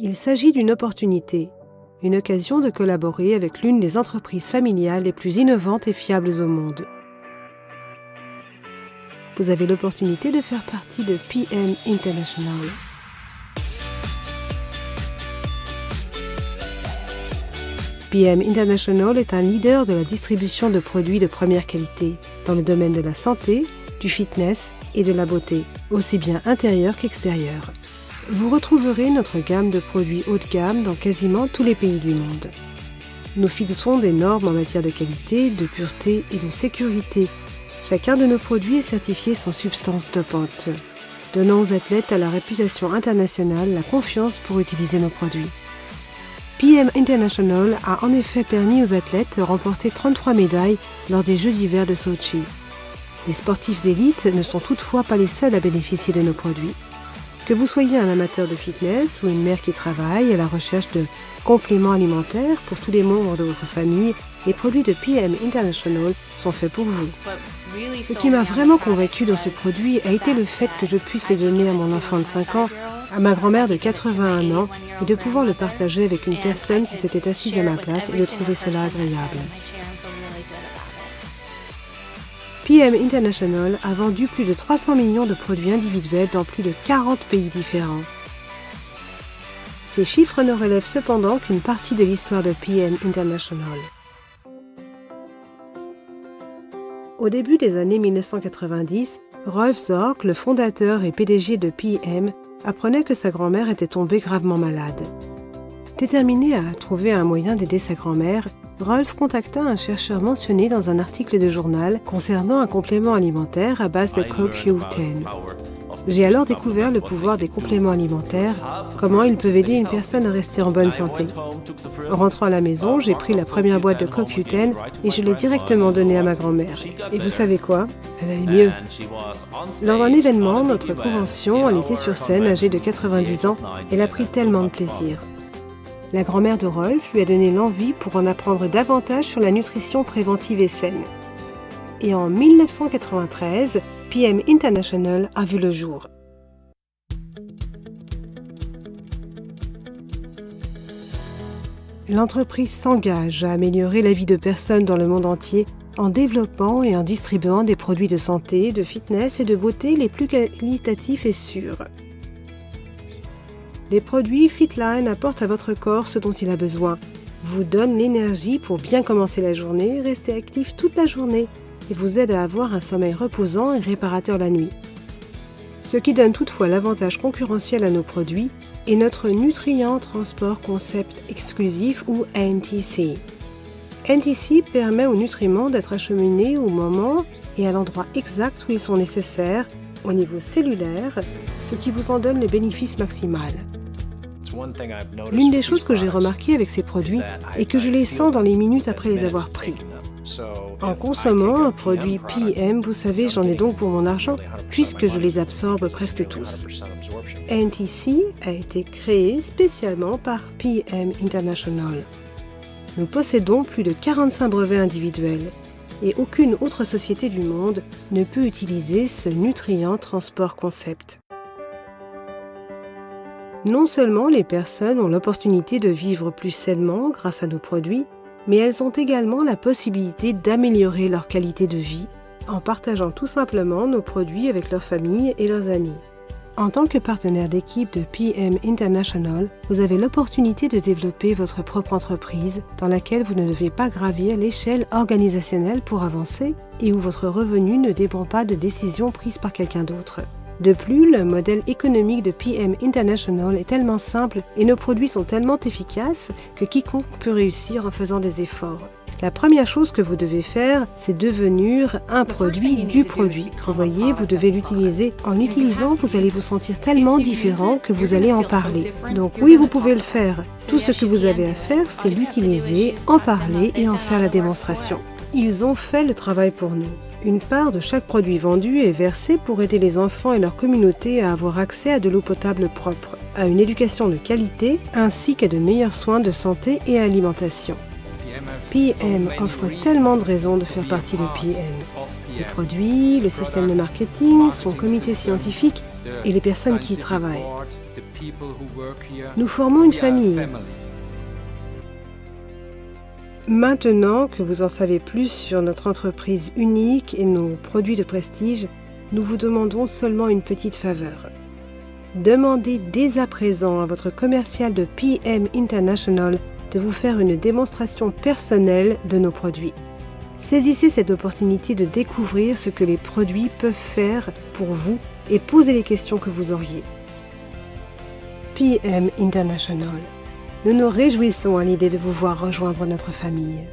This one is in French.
Il s'agit d'une opportunité, une occasion de collaborer avec l'une des entreprises familiales les plus innovantes et fiables au monde. Vous avez l'opportunité de faire partie de PM International. PM International est un leader de la distribution de produits de première qualité dans le domaine de la santé, du fitness et de la beauté, aussi bien intérieure qu'extérieure. Vous retrouverez notre gamme de produits haut de gamme dans quasiment tous les pays du monde. Nous fixons des normes en matière de qualité, de pureté et de sécurité. Chacun de nos produits est certifié sans substance dopante, donnant aux athlètes à la réputation internationale la confiance pour utiliser nos produits. PM International a en effet permis aux athlètes de remporter 33 médailles lors des Jeux d'hiver de Sochi. Les sportifs d'élite ne sont toutefois pas les seuls à bénéficier de nos produits. Que vous soyez un amateur de fitness ou une mère qui travaille à la recherche de compléments alimentaires pour tous les membres de votre famille, les produits de PM International sont faits pour vous. Ce qui m'a vraiment convaincue dans ce produit a été le fait que je puisse les donner à mon enfant de 5 ans, à ma grand-mère de 81 ans, et de pouvoir le partager avec une personne qui s'était assise à ma place et de trouver cela agréable. PM International a vendu plus de 300 millions de produits individuels dans plus de 40 pays différents. Ces chiffres ne relèvent cependant qu'une partie de l'histoire de PM International. Au début des années 1990, Rolf Zorc, le fondateur et PDG de PM, apprenait que sa grand-mère était tombée gravement malade. Déterminé à trouver un moyen d'aider sa grand-mère, Rolf contacta un chercheur mentionné dans un article de journal concernant un complément alimentaire à base de CoQ10. J'ai alors découvert le pouvoir des compléments alimentaires, comment ils peuvent aider une personne à rester en bonne santé. En rentrant à la maison, j'ai pris la première boîte de CoQ10 et je l'ai directement donnée à ma grand-mère. Et vous savez quoi? Elle allait mieux. Lors d'un événement, notre convention, elle était sur scène, âgée de 90 ans, elle a pris tellement de plaisir. La grand-mère de Rolf lui a donné l'envie pour en apprendre davantage sur la nutrition préventive et saine. Et en 1993, PM International a vu le jour. L'entreprise s'engage à améliorer la vie de personnes dans le monde entier en développant et en distribuant des produits de santé, de fitness et de beauté les plus qualitatifs et sûrs. Les produits Fitline apportent à votre corps ce dont il a besoin, vous donnent l'énergie pour bien commencer la journée, rester actif toute la journée et vous aident à avoir un sommeil reposant et réparateur la nuit. Ce qui donne toutefois l'avantage concurrentiel à nos produits est notre Nutrient Transport Concept exclusif ou NTC. NTC permet aux nutriments d'être acheminés au moment et à l'endroit exact où ils sont nécessaires, au niveau cellulaire, ce qui vous en donne le bénéfice maximal. L'une des choses que j'ai remarquées avec ces produits est que je les sens dans les minutes après les avoir pris. En consommant un produit PM, vous savez, j'en ai donc pour mon argent, puisque je les absorbe presque tous. NTC a été créé spécialement par PM International. Nous possédons plus de 45 brevets individuels et aucune autre société du monde ne peut utiliser ce Nutrient Transport Concept. Non seulement les personnes ont l'opportunité de vivre plus sainement grâce à nos produits, mais elles ont également la possibilité d'améliorer leur qualité de vie en partageant tout simplement nos produits avec leurs familles et leurs amis. En tant que partenaire d'équipe de PM International, vous avez l'opportunité de développer votre propre entreprise dans laquelle vous ne devez pas gravir l'échelle organisationnelle pour avancer et où votre revenu ne dépend pas de décisions prises par quelqu'un d'autre. De plus, le modèle économique de PM International est tellement simple et nos produits sont tellement efficaces que quiconque peut réussir en faisant des efforts. La première chose que vous devez faire, c'est devenir un produit du produit. Vous voyez, vous devez l'utiliser. En l'utilisant, vous allez vous sentir tellement différent que vous allez en parler. Donc oui, vous pouvez le faire. Tout ce que vous avez à faire, c'est l'utiliser, en parler et en faire la démonstration. Ils ont fait le travail pour nous. Une part de chaque produit vendu est versée pour aider les enfants et leur communauté à avoir accès à de l'eau potable propre, à une éducation de qualité, ainsi qu'à de meilleurs soins de santé et alimentation. PM offre tellement de raisons de faire partie de PM. Les produits, le système de marketing, son comité scientifique et les personnes qui y travaillent. Nous formons une famille. Maintenant que vous en savez plus sur notre entreprise unique et nos produits de prestige, nous vous demandons seulement une petite faveur. Demandez dès à présent à votre commercial de PM International de vous faire une démonstration personnelle de nos produits. Saisissez cette opportunité de découvrir ce que les produits peuvent faire pour vous et posez les questions que vous auriez. PM International. Nous nous réjouissons à l'idée de vous voir rejoindre notre famille.